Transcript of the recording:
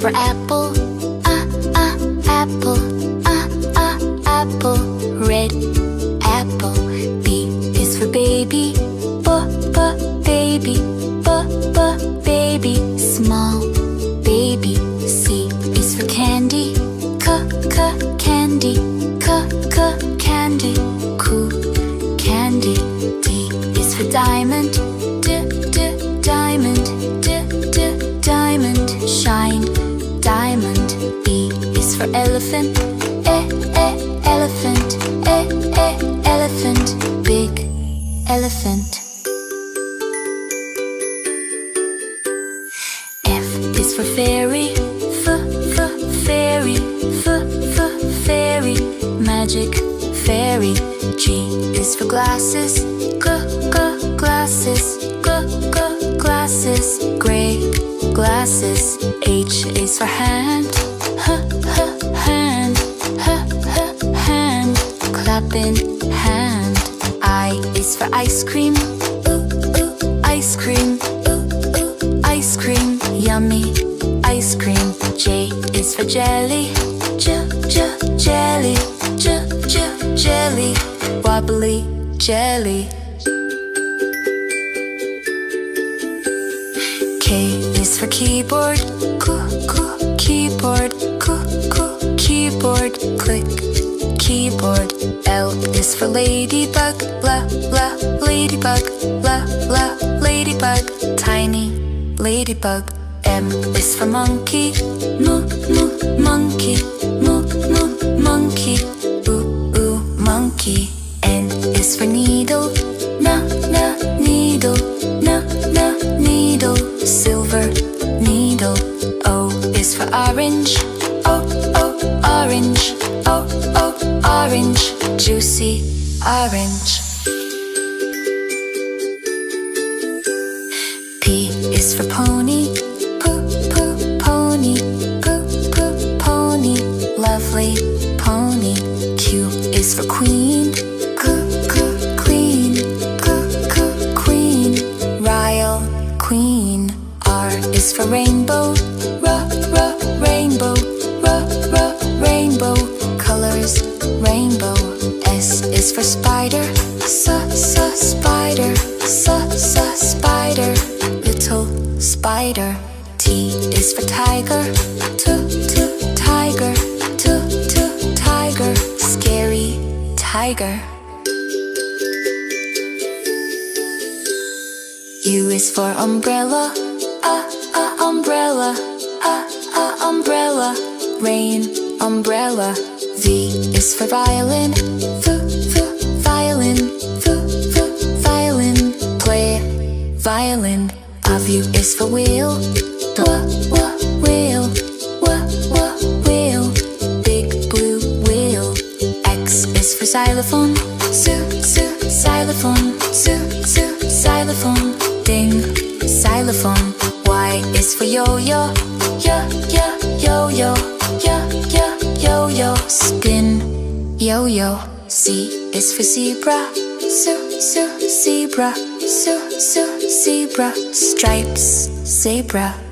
for apple, apple, apple. Red apple. B is for baby, baby, baby. Small baby. C is for candy, candy, candy. Cool candy. D is for diamond, diamond, diamond. Shine diamond. E is for elephant, elephant, elephant. Big elephant. F is for fairy, fairy, fairy. Magic fairy. G is for glasses, glasses, glasses. Gray glasses. H is for hand, hand, hand. Clapping hand. I is for ice cream, ice cream, ice cream. Yummy ice cream. J is for jelly, jelly, jelly. Wobbly jelly. K is for keyboard, keyboard, keyboard. Click keyboard. L is for ladybug, ladybug, ladybug. Tiny ladybug. M is for monkey, monkey, monkey. Monkey. N is for needle, needle, needle. Silver needle. O is for orange, orange, orange. Juicy orange. P is for pony, pony, pony. Lovely pony. Q is for queen, queen, queen. Royal queen. R is for rainbow, rainbow, rainbow. Colors rainbow. S is for spider, spider, spider. Little spider. T is for tiger, tiger, tiger. Scary tiger. U is for umbrella, umbrella, umbrella. Rain umbrella. V is for violin, violin, violin. Play violin. W is for wheel, wheel, wheel. Big blue wheel. X is for xylophone, xylophone, xylophone. Ding xylophone. Y is for yo-yo, yo-yo, yo-yo. Spin yo-yo. C is for zebra, zebra, zebra. Stripes zebra.